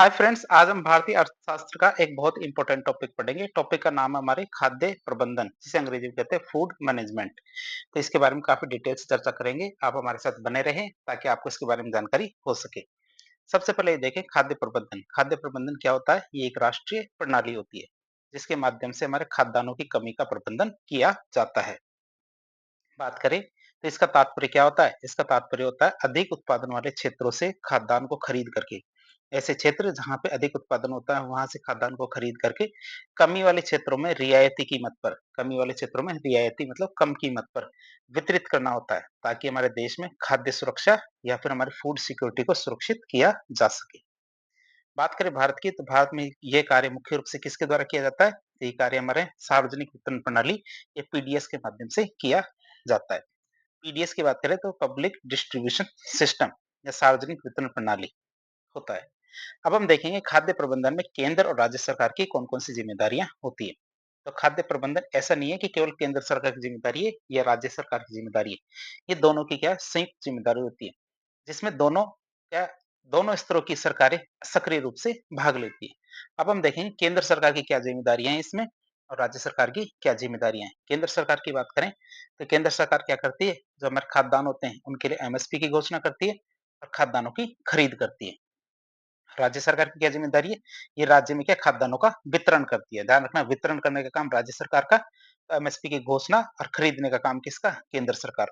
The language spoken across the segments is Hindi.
हाय फ्रेंड्स, आज हम भारतीय अर्थशास्त्र का एक बहुत इंपॉर्टेंट टॉपिक पढ़ेंगे। टॉपिक का नाम है हमारे खाद्य प्रबंधन, जिसे अंग्रेजी में कहते हैं फूड मैनेजमेंट। तो इसके बारे में काफी डिटेल से चर्चा करेंगे। आप हमारे साथ बने रहें ताकि आपको इसके बारे में जानकारी हो सके। सबसे पहले ये देखें खाद्य प्रबंधन। खाद्य प्रबंधन क्या होता है? ये एक राष्ट्रीय प्रणाली होती है जिसके माध्यम से हमारे खाद्यान्नों की कमी का प्रबंधन किया जाता है। बात करें तो इसका तात्पर्य क्या होता है? इसका तात्पर्य होता है अधिक उत्पादन वाले क्षेत्रों से खाद्यान्न को खरीद करके, ऐसे क्षेत्र जहां पे अधिक उत्पादन होता है वहां से खाद्यान्न को खरीद करके कमी वाले क्षेत्रों में रियायती कीमत पर, कमी वाले क्षेत्रों में रियायती मतलब कम कीमत पर वितरित करना होता है, ताकि हमारे देश में खाद्य सुरक्षा या फिर हमारी फूड सिक्योरिटी को सुरक्षित किया जा सके। बात करें भारत की, तो भारत में ये कार्य मुख्य रूप से किसके द्वारा किया जाता है? तो ये कार्य हमारे सार्वजनिक वितरण प्रणाली या पीडीएस के माध्यम से किया जाता है। पीडीएस की बात करें तो पब्लिक डिस्ट्रीब्यूशन सिस्टम या सार्वजनिक वितरण प्रणाली होता है। अब हम देखेंगे खाद्य प्रबंधन में केंद्र और राज्य सरकार की कौन-कौन सी जिम्मेदारियां होती है। तो खाद्य प्रबंधन ऐसा नहीं है कि केवल केंद्र सरकार की जिम्मेदारी है या राज्य सरकार की जिम्मेदारी है। ये दोनों की क्या है? संयुक्त जिम्मेदारी होती है, जिसमें क्या दोनों स्तरों की सरकारें सक्रिय रूप से भाग लेती है। अब हम देखेंगे केंद्र सरकार की क्या जिम्मेदारियां हैं इसमें और राज्य सरकार की क्या जिम्मेदारियां हैं। केंद्र सरकार की बात करें तो केंद्र सरकार क्या करती है? जो हमारे खाद्यान्न होते हैं उनके लिए एमएसपी की घोषणा करती है और खाद्यान्नों की खरीद करती है। राज्य सरकार की क्या जिम्मेदारी है? ये राज्य में क्या खाद्यान्नों का वितरण करती है। ध्यान रखना, वितरण करने का काम राज्य सरकार का, एमएसपी की घोषणा और खरीदने का काम किसका? केंद्र सरकार।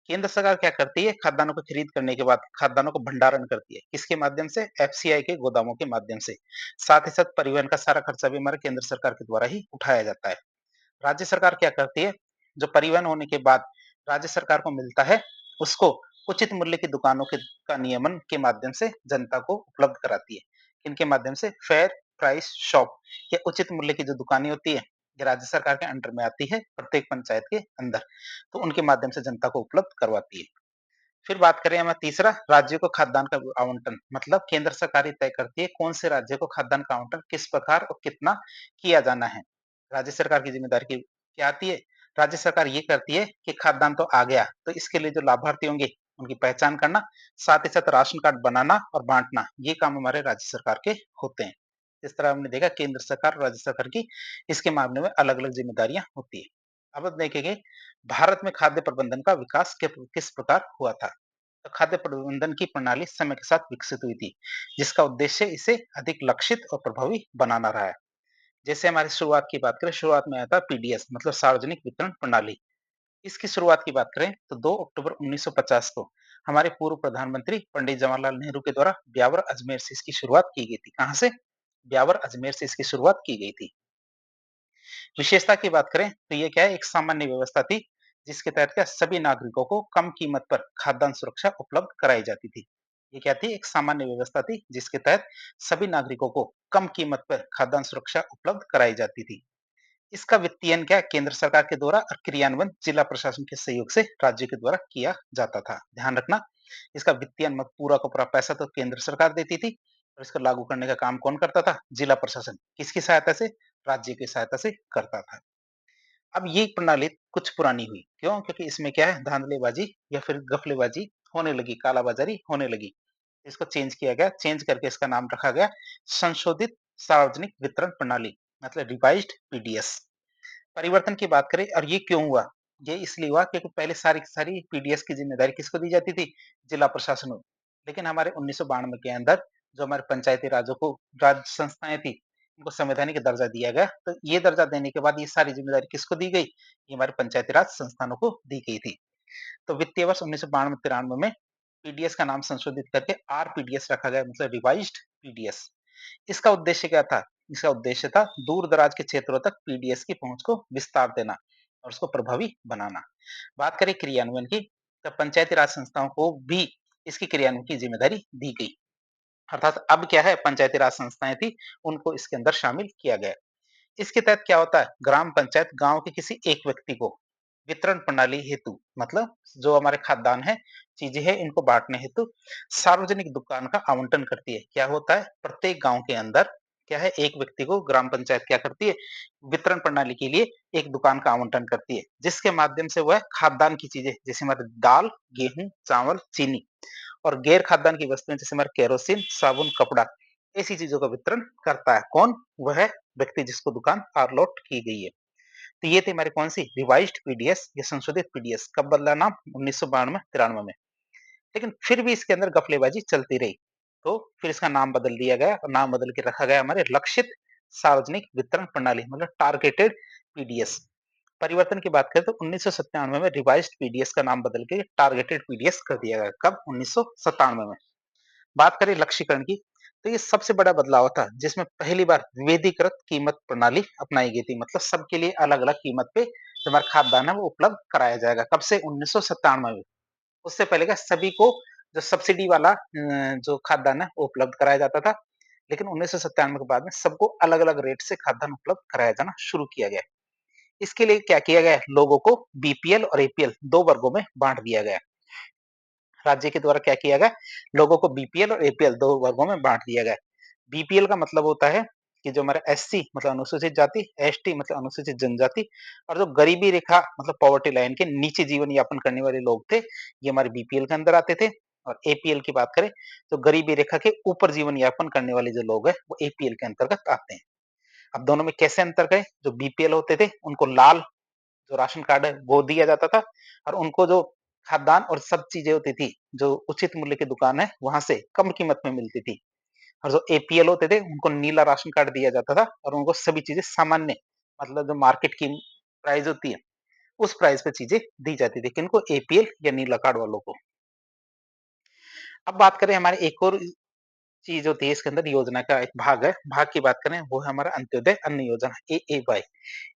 केंद्र सरकार क्या करती है? खाद्यान्नों को खरीद करने के बाद खाद्यान्नों को भंडारण करती है। किसके माध्यम से? एफसीआई के गोदामों के माध्यम से। साथ ही साथ परिवहन का सारा खर्चा भी हमारे केंद्र सरकार के द्वारा ही उठाया जाता है। राज्य सरकार क्या करती है? जो परिवहन होने के बाद राज्य सरकार को मिलता है, उसको उचित मूल्य की दुकानों के का नियमन के माध्यम से जनता को उपलब्ध कराती है। इनके माध्यम से फेयर प्राइस शॉप या उचित मूल्य की जो दुकानें होती है, ये राज्य सरकार के अंडर में आती है प्रत्येक पंचायत के अंदर। तो उनके माध्यम से जनता को उपलब्ध करवाती है। फिर बात करें हम तीसरा, राज्यों को खाद्यान्न का आवंटन, मतलब केंद्र सरकार ही तय करती है कौन से राज्य को खाद्यान्न का आवंटन किस प्रकार और कितना किया जाना है। राज्य सरकार की जिम्मेदारी की क्या आती है? राज्य सरकार ये करती है कि खाद्यान्न तो आ गया, तो इसके लिए जो लाभार्थी होंगे उनकी पहचान करना, साथ ही साथ राशन कार्ड बनाना और बांटना, ये काम हमारे राज्य सरकार के होते हैं। इस तरह हमने देखा केंद्र सरकार और राज्य सरकार की इसके मामले में अलग अलग जिम्मेदारियां होती है। अब हम देखेंगे भारत में खाद्य प्रबंधन का विकास किस प्रकार हुआ था। तो खाद्य प्रबंधन की प्रणाली समय के साथ विकसित हुई थी, जिसका उद्देश्य इसे अधिक लक्षित और प्रभावी बनाना रहा है। जैसे हमारी शुरुआत की बात करें, शुरुआत में आया था पीडीएस मतलब सार्वजनिक वितरण प्रणाली। इसकी शुरुआत की बात करें तो 2 अक्टूबर 1950 को हमारे पूर्व प्रधानमंत्री पंडित जवाहरलाल नेहरू के द्वारा ब्यावर अजमेर से इसकी शुरुआत की गई थी। कहां से? ब्यावर अजमेर से इसकी शुरुआत की गई थी। विशेषता की बात करें तो ये क्या है? एक सामान्य व्यवस्था थी जिसके तहत क्या सभी नागरिकों को कम कीमत पर खाद्यान्न सुरक्षा उपलब्ध कराई जाती थी। ये क्या थी? एक सामान्य व्यवस्था थी जिसके तहत सभी नागरिकों को कम कीमत पर खाद्यान्न सुरक्षा उपलब्ध कराई जाती थी। इसका वित्तीयन क्या केंद्र सरकार के द्वारा और क्रियान्वयन जिला प्रशासन के सहयोग से राज्य के द्वारा किया जाता था। ध्यान रखना, इसका वित्तीयन पूरा का पूरा पैसा तो केंद्र सरकार देती थी और इसको लागू करने का काम कौन करता था? जिला प्रशासन। किसकी सहायता से? राज्य की सहायता से करता था। अब ये प्रणाली कुछ पुरानी हुई, क्यों? क्योंकि इसमें क्या है? धांधलीबाजी या फिर गफलेबाजी होने लगी, कालाबाजारी होने लगी। इसको चेंज किया गया, चेंज करके इसका नाम रखा गया संशोधित सार्वजनिक वितरण प्रणाली, मतलब रिवाइज्ड पीडीएस। परिवर्तन की बात करें और ये क्यों हुआ? ये इसलिए हुआ क्योंकि पहले सारी की सारी पीडीएस की जिम्मेदारी किसको दी जाती थी? जिला प्रशासन को। लेकिन हमारे 1992 के अंदर जो हमारे पंचायती राजों को राज्य संस्थाएं थी, उनको संवैधानिक दर्जा दिया गया। तो ये दर्जा देने के बाद ये सारी जिम्मेदारी किसको दी गई? ये हमारे पंचायती राज संस्थानों को दी गई थी। तो वित्तीय वर्ष 1992-93 में पीडीएस का नाम संशोधित करके आरपीडीएस रखा गया, मतलब रिवाइज्ड पीडीएस। इसका उद्देश्य क्या था? इसका उद्देश्य था दूर दराज के क्षेत्रों तक पीडीएस की पहुंच को विस्तार देना और उसको प्रभावी बनाना। बात करें क्रियान्वयन की, तो पंचायती राज संस्थाओं को भी इसकी क्रियान्वयन की जिम्मेदारी दी गई। अर्थात अब क्या है? पंचायती राज संस्थाएं थी, उनको इसके अंदर शामिल किया गया। इसके तहत क्या होता है? ग्राम पंचायत गांव के किसी एक व्यक्ति को वितरण प्रणाली हेतु, मतलब जो हमारे खाद्यान्न है, चीजें हैं, इनको बांटने हेतु सार्वजनिक दुकान का आवंटन करती है। क्या होता है? प्रत्येक गांव के अंदर क्या है? एक व्यक्ति को ग्राम पंचायत क्या करती है? वितरण प्रणाली के लिए एक दुकान का आवंटन करती है, जिसके माध्यम से वह खाद्यान्न की चीजें जैसे हमारे दाल, गेहूं, चावल, चीनी और गैर खाद्यान्न की वस्तुएं जैसे हमारे केरोसिन, साबुन, कपड़ा, ऐसी चीज़ों का वितरण करता है। कौन? वह व्यक्ति जिसको दुकान अलॉट की गई है। तो ये थी हमारी कौन-सी रिवाइज़्ड पीडीएस या संशोधित पीडीएस। कब बदला नाम? 1992-93 में। लेकिन फिर भी इसके अंदर घपलेबाज़ी चलती रही। तो फिर इसका नाम बदल दिया गया और नाम बदल के रखा गया हमारे लक्षित सार्वजनिक वितरण प्रणाली मतलब टारगेटेड पीडीएस। परिवर्तन की बात करें तो 1997 में रिवाइज़्ड पीडीएस का नाम बदल के टारगेटेड पीडीएस कर दिया गया। कब? 1997 में। बात करें लक्ष्यीकरण की, तो ये सबसे बड़ा बदलाव था जिसमें पहली बार विभेदीकृत कीमत प्रणाली अपनाई गई थी। मतलब सबके लिए अलग-अलग कीमत पे जो हमारा खाद्यान्न है वो उपलब्ध कराया जाएगा। कब से? 1997 में। उससे पहले क्या सभी को जो सब्सिडी वाला जो खाद्यान्न है वो उपलब्ध कराया जाता था। लेकिन 1997 के बाद में सबको अलग-अलग रेट से खाद्यान्न उपलब्ध कराया जाना शुरू किया गया। इसके लिए क्या किया गया? लोगों को बीपीएल और एपीएल 2 वर्गों में बाँट दिया गया। राज्य के द्वारा क्या किया गया? लोगों को बीपीएल और एपीएल 2 वर्गों में बाँट दिया गया। बीपीएल का मतलब होता है कि जो हमारा एससी मतलब अनुसूचित जाति, एसटी मतलब अनुसूचित जनजाति और जो गरीबी रेखा मतलब पॉवर्टी लाइन के नीचे जीवन यापन करने वाले लोग थे, ये हमारे बीपीएल के अंदर आते थे। और एपीएल की बात करें तो गरीबी रेखा के ऊपर जीवन यापन करने वाले जो लोग हैं, वो एपीएल के अंतर्गत आते हैं। अब दोनों में कैसे अंतर करें? जो बीपीएल होते थे, उनको लाल जो राशन कार्ड है वो दिया जाता था और उनको जो खाद्यान्न और सब चीजें होती थी, जो उचित मूल्य की दुकान है, वहां से कम कीमत में मिलती थी। और जो एपीएल होते थे, उनको नीला राशन कार्ड दिया जाता था और उनको सभी चीजें सामान्य मतलब जो मार्केट की प्राइस होती है, उस प्राइस पे चीजें दी जाती थी। किनको? एपीएल या नीला कार्ड वालों को। अब बात करें हमारे एक और चीज होती है इसके अंदर योजना का एक भाग है, भाग की बात करें वो है हमारा अंत्योदय अन्न योजना एएवाई।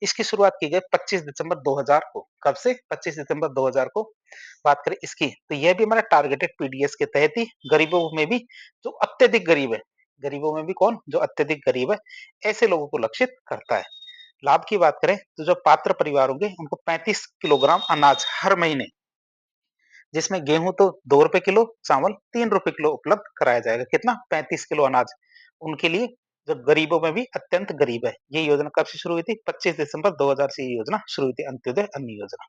इसकी शुरुआत की गई 25 दिसंबर 2000 को। कब से? 25 दिसंबर 2000 को। बात करें इसकी तो यह भी हमारा टारगेटेड पीडीएस के तहत ही गरीबों में भी जो अत्यधिक गरीब है, गरीबों में भी कौन? जो अत्यधिक गरीब है, ऐसे लोगों को लक्षित करता है। लाभ की बात करें तो जो पात्र परिवार होंगे उनको 35 किलोग्राम अनाज हर महीने, जिसमें गेहूं तो 2 रुपए किलो, चावल 3 रुपए किलो उपलब्ध कराया जाएगा। कितना? 35 किलो अनाज उनके लिए जो गरीबों में भी अत्यंत गरीब है। ये योजना कब से शुरू हुई थी? 25 दिसंबर 2000 से ये योजना शुरू हुई थी, अंत्योदय अन्न योजना।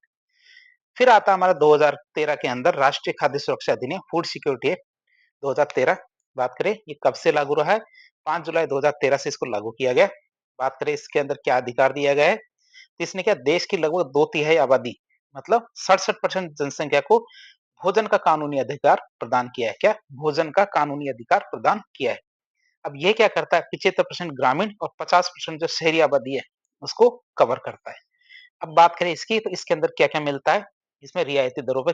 फिर आता हमारा 2013 के अंदर राष्ट्रीय खाद्य सुरक्षा अधिनियम फूड सिक्योरिटी एक्ट 2013। बात करें ये कब से लागू रहा है? 5 जुलाई 2013 से इसको लागू किया गया। बात करें इसके अंदर क्या अधिकार दिया गया है? तो इसने क्या देश की लगभग 2/3 आबादी मतलब 67% जनसंख्या को भोजन का कानूनी अधिकार प्रदान किया है। क्या? भोजन का कानूनी अधिकार प्रदान किया है। अब ये क्या करता है? 75% ग्रामीण और 50% जो शहरी आबादी है उसको कवर करता है। अब बात करें इसकी तो इसके अंदर क्या-क्या मिलता है? इसमें रियायती दरों पे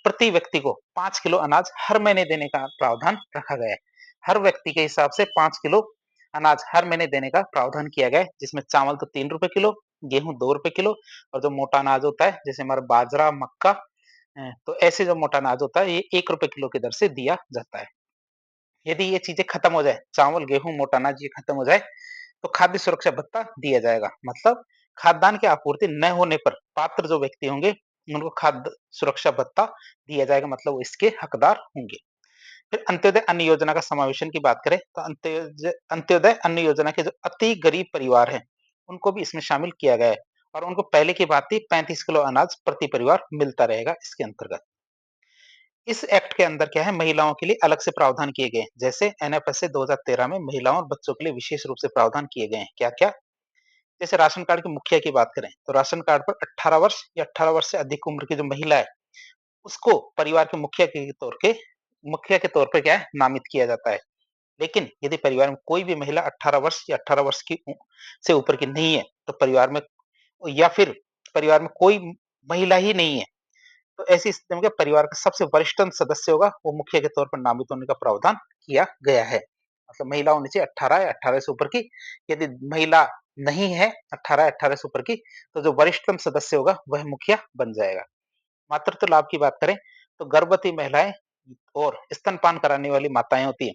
प्रति व्यक्ति को 5 किलो अनाज हर महीने देने का प्रावधान रखा गया है। हर व्यक्ति के हिसाब से 5 किलो अनाज हर महीने देने का प्रावधान किया गया है, जिसमें चावल तो 3 रुपए किलो, गेहूँ 2 रुपए किलो और जो मोटा अनाज होता है जैसे हमारा बाजरा, मक्का तो ऐसे जो मोटा अनाज होता है ये 1 रुपए किलो की दर से दिया जाता है। यदि ये चीजें खत्म हो जाए, चावल, गेहूँ, मोटा अनाज ये खत्म हो जाए, तो खाद्य सुरक्षा भत्ता दिया जाएगा। मतलब खाद्यान्न की आपूर्ति न होने पर पात्र जो व्यक्ति होंगे, उनको खाद्य सुरक्षा भत्ता दिया जाएगा मतलब वो इसके हकदार होंगे। फिर अंत्योदय अन्न योजना का समावेशन की बात करें तो अंत्योदय अन्न योजना के जो अति गरीब परिवार हैं, उनको भी इसमें शामिल किया गया है और उनको पहले की भांति 35 किलो अनाज प्रति परिवार मिलता रहेगा इसके अंतर्गत। इस एक्ट के अंदर क्या है महिलाओं के लिए अलग से प्रावधान किए गए हैं। जैसे एनएफएसए 2013 में महिलाओं और बच्चों के लिए विशेष रूप से प्रावधान किए गए हैं। क्या-क्या? जैसे राशन कार्ड के मुखिया की बात करें, तो राशन कार्ड पर 18 वर्ष या 18 वर्ष से अधिक उम्र की जो महिला है, उसको परिवार के मुखिया के तौर पे क्या है नामित किया जाता है। लेकिन यदि परिवार में कोई भी महिला 18 वर्ष या 18 वर्ष की से ऊपर की नहीं है, तो परिवार में या फिर परिवार में कोई महिला ही नहीं है, तो ऐसी स्थिति में क्या परिवार का सबसे वरिष्ठतम सदस्य होगा, वो मुखिया के तौर पर नामित होने का प्रावधान किया गया है। मतलब महिला होनी चाहिए 18 या 18 से ऊपर की। यदि महिला नहीं है 18 या 18 से ऊपर की, तो जो वरिष्ठतम सदस्य होगा वह मुखिया बन जाएगा। मातृत्व लाभ की बात करें, तो गर्भवती महिलाएं और स्तनपान कराने वाली माताएं होती हैं,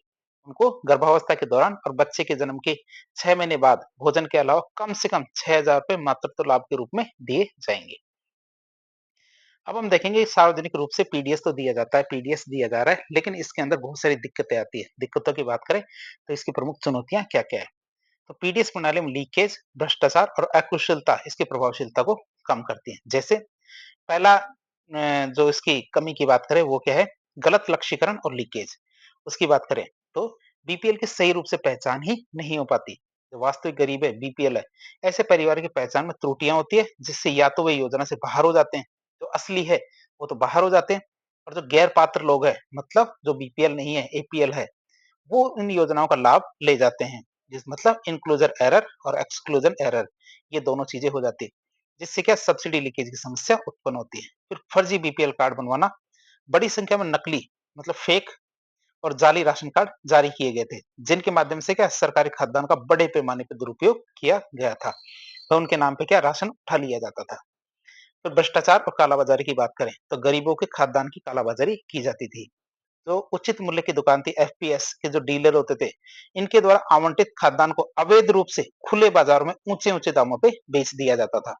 उनको गर्भावस्था के दौरान और बच्चे के जन्म के 6 महीने बाद भोजन के अलावा कम से कम 6,000 रुपए मातृत्व लाभ के रूप में दिए जाएंगे। अब हम देखेंगे सार्वजनिक रूप से पीडीएस तो दिया जाता है, पीडीएस दिया जा रहा है, लेकिन इसके अंदर बहुत सारी दिक्कतें आती है। दिक्कतों की बात करें तो इसकी प्रमुख चुनौतियां क्या-क्या है? तो पीडीएस प्रणाली में लीकेज, भ्रष्टाचार और अकुशलता इसकी प्रभावशीलता को कम करती है। जैसे पहला जो इसकी कमी की बात करें वो क्या है? गलत लक्ष्यीकरण और लीकेज। उसकी बात करें तो बीपीएल की सही रूप से पहचान ही नहीं हो पाती। जो वास्तविक गरीब है, बीपीएल है, ऐसे परिवार की पहचान में त्रुटियाँ होती है, जिससे या तो वे योजना से बाहर हो जाते हैं, जो असली है, वो तो बाहर हो जाते हैं और जो गैर पात्र लोग हैं, मतलब जो बीपीएल नहीं है, एपीएल है, वो इन योजनाओं का लाभ ले जाते हैं। जिस मतलब इंक्लूजन एरर और एक्सक्लूजन एरर, ये दोनों चीजें हो जाती है, जिससे क्या सब्सिडी लीकेज की समस्या उत्पन्न होती है। फिर फर्जी बीपीएल कार्ड बनवाना, बड़ी संख्या में नकली मतलब फेक और जाली राशन कार्ड जारी किए गए थे, जिनके माध्यम से क्या सरकारी खाद्यान्न का बड़े पैमाने पर दुरुपयोग किया गया था। तो उनके नाम पे क्या राशन उठा लिया जाता था। तो भ्रष्टाचार और कालाबाजारी की बात करें तो गरीबों के खाद्यान्न की कालाबाजारी की जाती थी। जो उचित मूल्य की दुकान थी, एफपीएस के जो डीलर होते थे, इनके द्वारा आवंटित खाद्यान्न को अवैध रूप से खुले बाजार में ऊंचे ऊंचे दामों पे बेच दिया जाता था।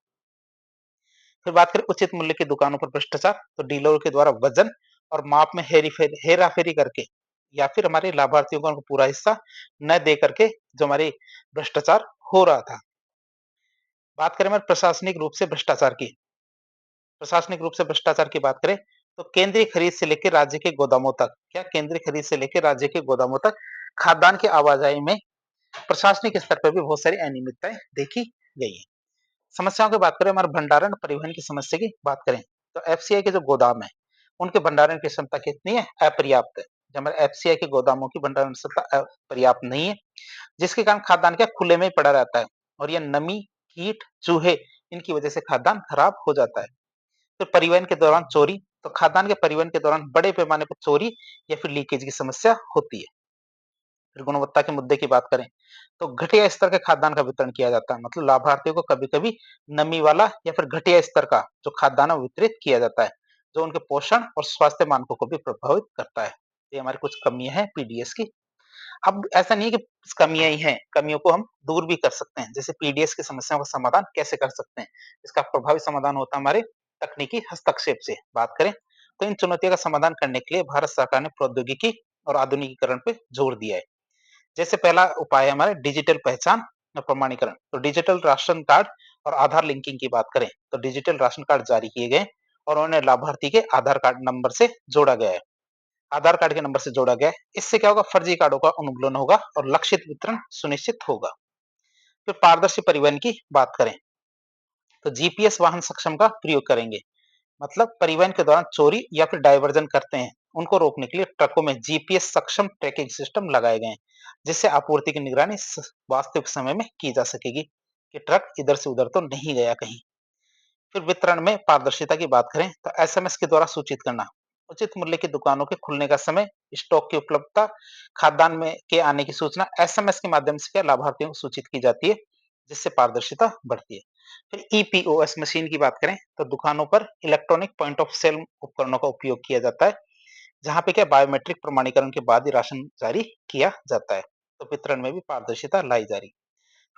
फिर बात करें उचित मूल्य की दुकानों पर भ्रष्टाचार, तो डीलरों के द्वारा वजन और माप में हेरा फेरी करके या फिर हमारे लाभार्थियों को उनको पूरा हिस्सा न दे करके जो हमारी भ्रष्टाचार हो रहा था। बात करें हमारे प्रशासनिक रूप से भ्रष्टाचार की, प्रशासनिक रूप से भ्रष्टाचार की बात करें तो केंद्रीय खरीद से लेकर राज्य के गोदामों तक, क्या केंद्रीय खरीद से लेकर राज्य के गोदामों तक खाद्यान्न की आवाजाही में प्रशासनिक स्तर पर भी बहुत सारी अनियमितताएं देखी गई है। समस्याओं की बात करें, हमारे भंडारण परिवहन की समस्या की बात करें तो एफसीआई के जो गोदाम है, उनके भंडारण की क्षमता कितनी है, अपर्याप्त है। जब हमारे एफसीआई के गोदामों की भंडारण क्षमता पर्याप्त नहीं है, जिसके कारण खाद्यान्न क्या खुले में ही पड़ा रहता है और यह नमी, कीट, चूहे, इनकी वजह से खाद्यान्न खराब हो जाता है। फिर परिवहन के दौरान चोरी, तो खाद्यान्न के परिवहन के दौरान बड़े पैमाने पर चोरी या फिर लीकेज की समस्या होती है। फिर गुणवत्ता के मुद्दे की बात करें तो घटिया स्तर के खाद्यान्न का वितरण किया जाता है, मतलब लाभार्थियों को कभी कभी नमी वाला या फिर घटिया स्तर का जो खाद्यान्न वितरित किया जाता है, जो उनके पोषण और स्वास्थ्य मानकों को भी प्रभावित करता है। ये हमारी कुछ कमियां हैं पीडीएस की। अब ऐसा नहीं है कि कमियां ही हैं, कमियों को हम दूर भी कर सकते हैं। जैसे पीडीएस की समस्याओं का समाधान कैसे कर सकते हैं, इसका प्रभावी समाधान होता है हमारे तकनीकी हस्तक्षेप से। बात करें तो इन चुनौतियों का समाधान करने के लिए भारत सरकार ने प्रौद्योगिकी और आधुनिकीकरण पे जोर दिया है। जैसे पहला उपाय है हमारे डिजिटल पहचान और प्रमाणीकरण, तो डिजिटल राशन कार्ड और आधार लिंकिंग की बात करें तो डिजिटल राशन कार्ड जारी किए गए और उन्हें लाभार्थी के आधार कार्ड नंबर से जोड़ा गया है, आधार कार्ड के नंबर से जोड़ा गया है। इससे क्या होगा, फर्जी कार्डों का उन्मूलन होगा और लक्षित वितरण सुनिश्चित होगा। फिर पारदर्शी परिवहन की बात करें तो जीपीएस वाहन सक्षम का प्रयोग करेंगे, मतलब परिवहन के दौरान चोरी या फिर डायवर्जन करते हैं, उनको रोकने के लिए ट्रकों में जीपीएस सक्षम ट्रैकिंग सिस्टम लगाए गए हैं, जिससे आपूर्ति की निगरानी वास्तविक समय में की जा सकेगी कि ट्रक इधर से उधर तो नहीं गया कहीं। फिर वितरण में पारदर्शिता की बात करें तो एसएमएस के द्वारा सूचित करना, उचित मूल्य की दुकानों के खुलने का समय, स्टॉक की उपलब्धता, खाद्यान्न में के आने की सूचना एसएमएस के माध्यम से क्या लाभार्थियों को सूचित की जाती है, जिससे पारदर्शिता बढ़ती है। फिर ईपीओएस मशीन की बात करें तो दुकानों पर इलेक्ट्रॉनिक पॉइंट ऑफ सेल उपकरणों का उपयोग किया जाता है, जहां पे क्या बायोमेट्रिक प्रमाणीकरण के बाद ही राशन जारी किया जाता है। तो वितरण में भी पारदर्शिता लाई जा रही।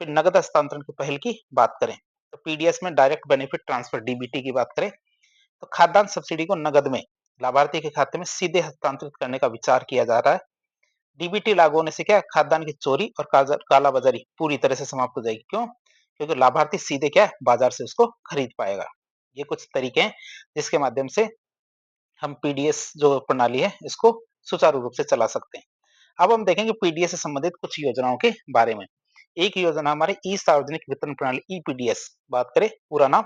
फिर नगद हस्तांतरण की पहल की बात करें तो पीडीएस में डायरेक्ट बेनिफिट ट्रांसफर डीबीटी की बात करें तो खाद्यान्न सब्सिडी को नगद में लाभार्थी के खाते में सीधे हस्तांतरित करने का विचार किया जा रहा है। डीबीटी लागू होने से क्या है, खाद्यान्न की चोरी और कालाबाजारी पूरी तरह से समाप्त हो जाएगी। क्यों? क्योंकि लाभार्थी सीधे क्या है, बाजार से उसको खरीद पाएगा। ये कुछ तरीके हैं जिसके माध्यम से हम पीडीएस जो प्रणाली है इसको सुचारू रूप से चला सकते हैं। अब हम देखेंगे पीडीएस से संबंधित कुछ योजनाओं के बारे में। एक योजना हमारे ई सार्वजनिक वितरण प्रणाली ईपीडीएस, बात करें पूरा नाम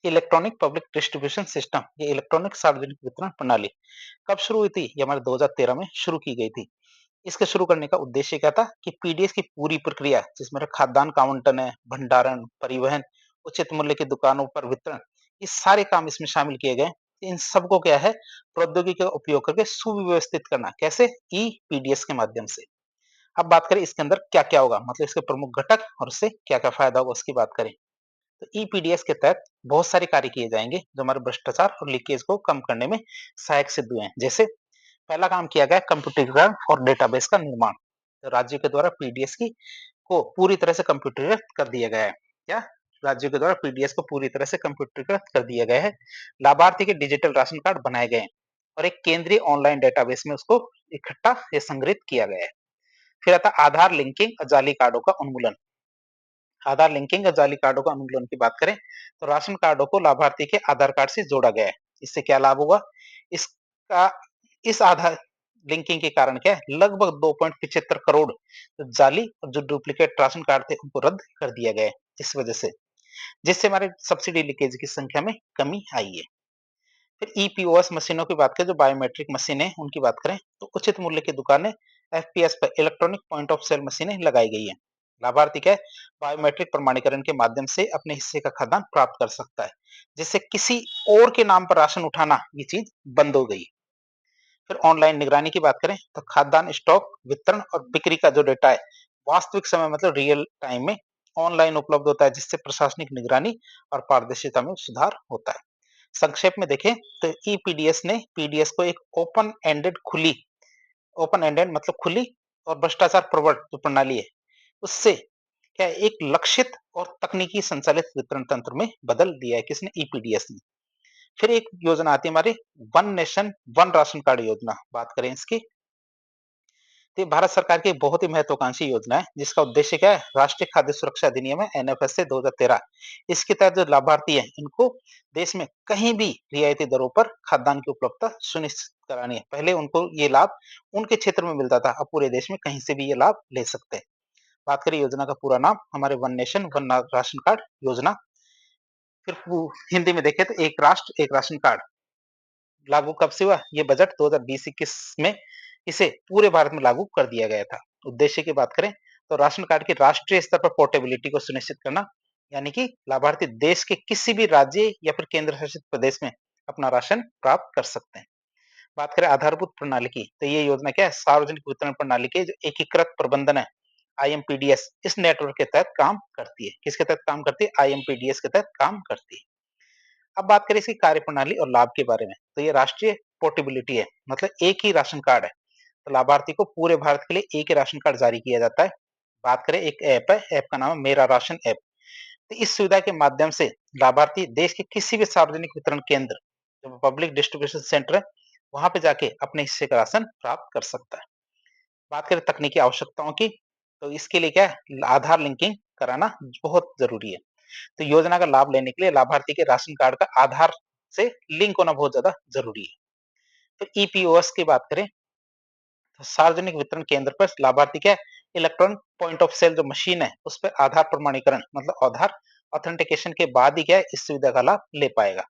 इलेक्ट्रॉनिक पब्लिक डिस्ट्रीब्यूशन सिस्टम, ये इलेक्ट्रॉनिक सार्वजनिक वितरण प्रणाली कब शुरू हुई थी, ये हमारे 2013 में शुरू की गई थी। इसके शुरू करने का उद्देश्य क्या था कि पीडीएस की पूरी प्रक्रिया जिसमें खाद्यान्न का आवंटन है, भंडारण, परिवहन, उचित मूल्य की दुकानों पर वितरण, ये सारे काम इसमें शामिल किए गए। इन सबको क्या है, प्रौद्योगिकी का उपयोग करके सुव्यवस्थित करना, कैसे, ई पीडीएस के माध्यम से। अब बात करें इसके अंदर क्या क्या होगा, मतलब इसके प्रमुख घटक और उससे क्या क्या फायदा होगा उसकी बात करें तो ईपीडीएस के तहत बहुत सारे कार्य किए जाएंगे जो हमारे भ्रष्टाचार और लीकेज को कम करने में सहायक सिद्ध हुए हैं। जैसे पहला काम किया गया कंप्यूटरीकरण और डेटाबेस का निर्माण, तो राज्य के द्वारा पीडीएस की को पूरी तरह से कंप्यूटरीकृत कर दिया गया है। क्या, राज्यों के द्वारा पीडीएस को पूरी तरह से कंप्यूटरीकृत कर दिया गया है। लाभार्थी के डिजिटल राशन कार्ड बनाए गए हैं और एक केंद्रीय ऑनलाइन डेटाबेस में उसको इकट्ठा या संग्रहित किया गया है। फिर आता आधार लिंकिंग और जाली कार्डों का उन्मूलन। आधार लिंकिंग और जाली कार्डों का उन्मूलन की बात करें तो राशन कार्डों को लाभार्थी के आधार कार्ड से जोड़ा गया है। इससे क्या लाभ होगा, इसका इस आधार लिंकिंग के कारण क्या है लगभग 2.75 करोड़ जो जाली और जो डुप्लीकेट राशन कार्ड थे उनको रद्द कर दिया गया है इस वजह से, जिससे हमारे सब्सिडी लीकेज की संख्या में कमी आई है। फिर ईपीओएस मशीनों की बात करें, जो बायोमेट्रिक मशीन है उनकी बात करें तो उचित मूल्य की दुकानें एफपीएस पर इलेक्ट्रॉनिक पॉइंट ऑफ सेल मशीनें लगाई गई है। लाभार्थी क्या है बायोमेट्रिक प्रमाणीकरण के माध्यम से अपने हिस्से का खाद्यान्न प्राप्त कर सकता है, जिससे किसी और के नाम पर राशन उठाना ये चीज बंद हो गई। फिर ऑनलाइन निगरानी की बात करें तो खाद्यान्न स्टॉक वितरण और बिक्री का जो डेटा है वास्तविक समय मतलब रियल टाइम में ऑनलाइन उपलब्ध होता है, जिससे प्रशासनिक निगरानी और पारदर्शिता में सुधार होता है। संक्षेप में देखें तो ईपीडीएस ने पीडीएस को एक ओपन एंडेड मतलब खुली और भ्रष्टाचार प्रवण जो प्रणाली है उससे क्या है, एक लक्षित और तकनीकी संचालित वितरण तंत्र में बदल दिया है किसने, ईपीडीएस ने। फिर एक योजना आती है हमारी one nation one ration card योजना, बात करें इसकी तो ये भारत सरकार की एक बहुत ही महत्वाकांक्षी योजना है, जिसका उद्देश्य क्या है राष्ट्रीय खाद्य सुरक्षा अधिनियम है एनएफएस से 2013। इसके तहत जो लाभार्थी है इनको देश में कहीं भी रियायती दरों पर खाद्यान्न की उपलब्धता सुनिश्चित करानी है। पहले उनको ये लाभ उनके क्षेत्र में मिलता था, अब पूरे देश में कहीं से भी ये लाभ ले सकते हैं। बात करें योजना का पूरा नाम हमारे one nation one ration card योजना। फिर हिंदी में देखें तो एक राष्ट्र एक राशन कार्ड लागू कब से हुआ, ये बजट 2020-21 में इसे पूरे भारत में लागू कर दिया गया था। उद्देश्य की बात करें तो राशन कार्ड की राष्ट्रीय स्तर पर पोर्टेबिलिटी को सुनिश्चित करना, यानी कि लाभार्थी देश के किसी भी राज्य या फिर केंद्र शासित प्रदेश में अपना राशन प्राप्त कर सकते हैं। बात करें आधारभूत प्रणाली की तो ये योजना क्या है सार्वजनिक वितरण प्रणाली के जो एकीकृत प्रबंधन है आईएमपीडीएस इस नेटवर्क के तहत काम करती है। किसके तहत काम करती है, आईएमपीडीएस के तहत काम करती है। अब बात करें इसकी कार्यप्रणाली और लाभ के बारे में तो ये राष्ट्रीय पोर्टेबिलिटी है, मतलब एक ही राशन कार्ड है तो लाभार्थी को पूरे भारत के लिए एक ही राशन कार्ड जारी किया जाता है। बात करें एक ऐप है, ऐप का नाम है मेरा राशन ऐप। तो इस सुविधा के माध्यम से लाभार्थी देश के किसी भी सार्वजनिक वितरण केंद्र जो पब्लिक डिस्ट्रीब्यूशन सेंटर है वहां पे जाके अपने हिस्से का राशन प्राप्त कर सकता है। बात करें तकनीकी आवश्यकताओं की तो इसके लिए क्या है आधार लिंकिंग कराना बहुत जरूरी है। तो योजना का लाभ लेने के लिए लाभार्थी के राशन कार्ड का आधार से लिंक होना बहुत ज्यादा जरूरी है। तो ईपीओएस की बात करें तो सार्वजनिक वितरण केंद्र पर लाभार्थी क्या इलेक्ट्रॉनिक पॉइंट ऑफ सेल जो मशीन है उस पर आधार प्रमाणीकरण मतलब आधार ऑथेंटिकेशन के बाद ही क्या है इस सुविधा का लाभ ले पाएगा।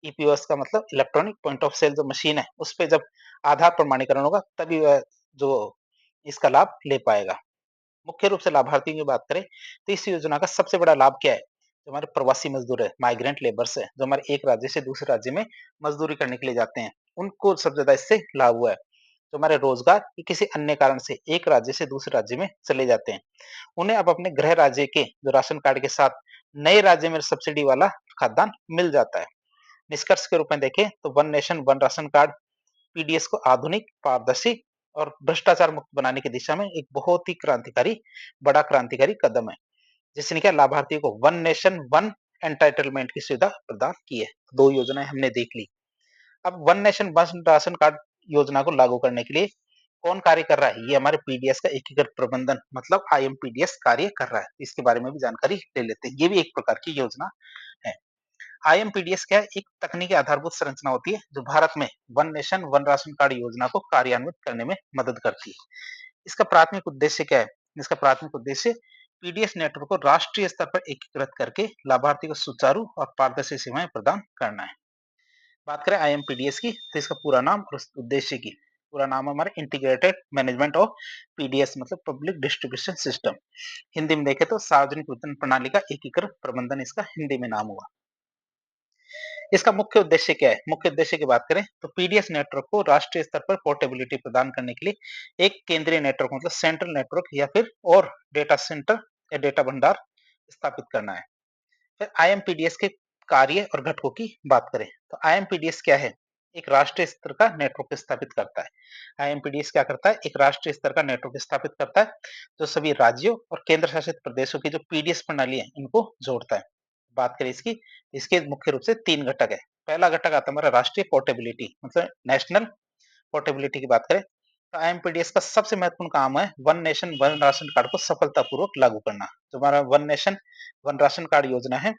ईपीओएस का मतलब इलेक्ट्रॉनिक पॉइंट ऑफ सेल जो मशीन है उस पर जब आधार प्रमाणीकरण होगा तभी वह जो इसका लाभ ले पाएगा। मुख्य रूप से लाभार्थियों की बात करें तो इस योजना का सबसे बड़ा लाभ क्या है, जो हमारे प्रवासी मजदूर है माइग्रेंट लेबर्स है जो हमारे एक राज्य से दूसरे राज्य में मजदूरी करने के लिए जाते हैं उनको सबसे ज्यादा इससे लाभ हुआ है। जो हमारे रोजगार या किसी अन्य कारण से एक राज्य से दूसरे राज्य में चले जाते हैं उन्हें अब अपने गृह राज्य के जो राशन कार्ड के साथ नए राज्य में सब्सिडी वाला खाद्यान्न मिल जाता है। निष्कर्ष के रूप में देखें तो one nation one ration card PDS को आधुनिक पारदर्शी और भ्रष्टाचार मुक्त बनाने की दिशा में एक बहुत ही बड़ा क्रांतिकारी कदम है, जिसने क्या लाभार्थियों को वन नेशन वन एंटाइटलमेंट की सुविधा प्रदान की है। दो योजनाएं हमने देख ली। अब one nation one ration card योजना को लागू करने के लिए कौन कार्य कर रहा है, ये हमारे पीडीएस का एकीकृत प्रबंधन मतलब आईएमपीडीएस कार्य कर रहा है। इसके बारे में भी जानकारी ले लेते हैं। ये भी एक प्रकार की योजना है। आईएमपीडीएस क्या है, एक तकनीकी आधारभूत संरचना होती है जो भारत में one nation one ration card योजना को कार्यान्वित करने में मदद करती है। इसका प्राथमिक उद्देश्य क्या है, इसका प्राथमिक उद्देश्य पीडीएस नेटवर्क को राष्ट्रीय स्तर पर एकीकृत करके लाभार्थी को सुचारू और पारदर्शी सेवाएं प्रदान करना है। बात करें आईएमपीडीएस की तो इसका पूरा नाम और उद्देश्य की पूरा नाम हमारा इंटीग्रेटेड मैनेजमेंट ऑफ पीडीएस मतलब पब्लिक डिस्ट्रीब्यूशन सिस्टम। हिंदी में देखें तो सार्वजनिक वितरण प्रणाली का एकीकृत प्रबंधन इसका हिंदी में नाम हुआ। इसका मुख्य उद्देश्य क्या है, मुख्य उद्देश्य की बात करें तो पीडीएस नेटवर्क को राष्ट्रीय स्तर पर पोर्टेबिलिटी प्रदान करने के लिए एक केंद्रीय नेटवर्क मतलब सेंट्रल नेटवर्क या फिर और डेटा सेंटर या डेटा भंडार स्थापित करना है। फिर आईएमपीडीएस के कार्य और घटकों की बात करें तो आईएमपीडीएस क्या है, एक राष्ट्रीय स्तर का नेटवर्क स्थापित करता है। आईएमपीडीएस क्या करता है, एक राष्ट्रीय स्तर का नेटवर्क स्थापित करता है जो सभी राज्यों और केंद्र शासित प्रदेशों की जो पीडीएस प्रणाली है इनको जोड़ता है। बात करें इसकी, इसके मुख्य रूप से 3 घटक है। पहला घटक आता है हमारा राष्ट्रीय पोर्टेबिलिटी मतलब नेशनल पोर्टेबिलिटी की बात करें तो आईएमपीडीएस का सबसे महत्वपूर्ण काम है one nation one ration card को सफलतापूर्वक लागू करना। जो हमारा one nation one ration card योजना है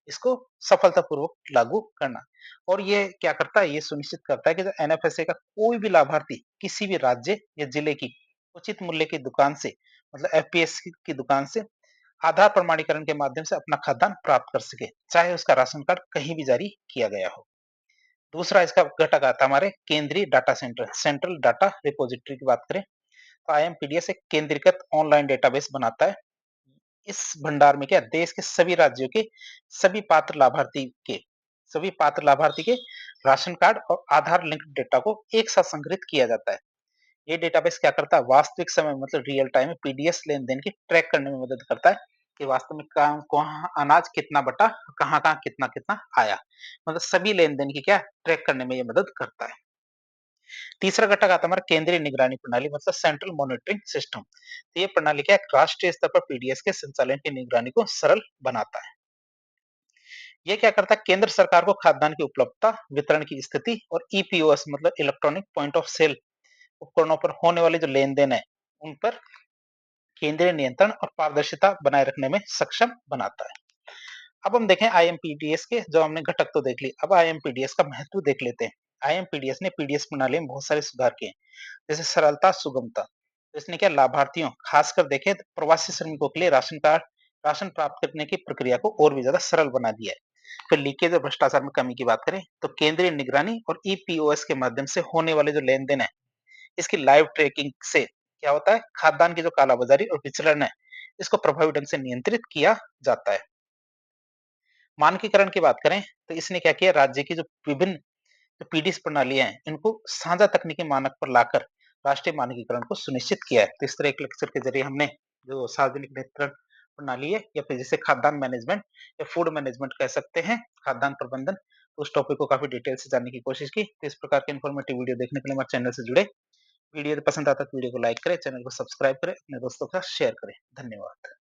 इसको सफलतापूर्वक लागू करना। और ये क्या करता है, ये सुनिश्चित करता है कि जो एनएफएसए का कोई भी लाभार्थी किसी भी राज्य या जिले की उचित मूल्य की दुकान से, मतलब एफपीएस की दुकान से आधार प्रमाणीकरण के माध्यम से अपना खाद्यान्न प्राप्त कर सके, चाहे उसका राशन कार्ड कहीं भी जारी किया गया हो। दूसरा इसका घटक आता है हमारे केंद्रीय data centre, central data repository की बात करें तो आईएमपीडीएस एक केंद्रीकृत ऑनलाइन डेटाबेस बनाता है। इस भंडार में क्या देश के सभी राज्यों के सभी पात्र लाभार्थी के सभी पात्र लाभार्थी के राशन कार्ड और आधार लिंक्ड डेटा को एक साथ संग्रहित किया जाता है। ये डेटाबेस क्या करता है, वास्तविक समय मतलब रियल टाइम में पीडीएस लेन-देन की ट्रैक करने में मदद करता है कि वास्तव में कहाँ कहाँ अनाज कितना बटा, कहाँ-कहाँ कितना-कितना आया। मतलब सभी लेन-देन की क्या ट्रैक करने में ये मदद करता है। तीसरा घटक आता है हमारा केंद्रीय निगरानी प्रणाली मतलब सेंट्रल मॉनिटरिंग सिस्टम। तो ये प्रणाली क्या है, राष्ट्रीय स्तर पर पीडीएस के संचालन की निगरानी को सरल बनाता है। ये क्या करता है, केंद्र सरकार को खाद्यान्न की उपलब्धता, वितरण की स्थिति और ईपीओएस मतलब इलेक्ट्रॉनिक पॉइंट ऑफ सेल उपकरणों पर होने वाले जो लेन-देन है, उन पर केंद्रीय नियंत्रण और पारदर्शिता बनाए रखने में सक्षम बनाता है। अब हम देखें आईएमपीडीएस के, जो हमने घटक तो देख लिए, अब आईएमपीडीएस का महत्व देख लेते हैं। आईएमपीडीएस ने पीडीएस प्रणाली में बहुत सारे सुधार किए, जैसे सरलता, सुगमता। तो इसने क्या लाभार्थियों, खासकर देखें तो प्रवासी श्रमिकों के लिए राशन प्राप्त करने की प्रक्रिया को और भी ज्यादा सरल बना दिया है। फिर लीकेज और भ्रष्टाचार में कमी की बात करें तो केंद्रीय निगरानी और ईपीओएस के माध्यम से होने वाले जो लेन देन है, इसकी लाइव ट्रैकिंग से क्या होता है, खाद्यान्न की जो कालाबाजारी और विचलन है, इसको प्रभावी ढंग से नियंत्रित किया जाता है। मानकीकरण की बात करें तो इसने क्या किया, राज्य की जो विभिन्न जो पीडीएस प्रणालियां हैं, इनको साझा तकनीकी मानक पर लाकर राष्ट्रीय मानकीकरण को सुनिश्चित किया है। तो इस तरह एक लेक्चर के जरिए हमने जो सार्वजनिक वितरण प्रणाली है, या फिर जिसे खाद्यान्न मैनेजमेंट या फूड मैनेजमेंट कह सकते हैं, खाद्यान्न प्रबंधन, उस टॉपिक को काफी डिटेल से जानने की कोशिश की। तो इस प्रकार के इन्फॉर्मेटिव वीडियो देखने के लिए हमारे चैनल से जुड़े। वीडियो पसंद आता है तो वीडियो को लाइक करें, चैनल को सब्सक्राइब करें, अपने दोस्तों के साथ शेयर करें। धन्यवाद।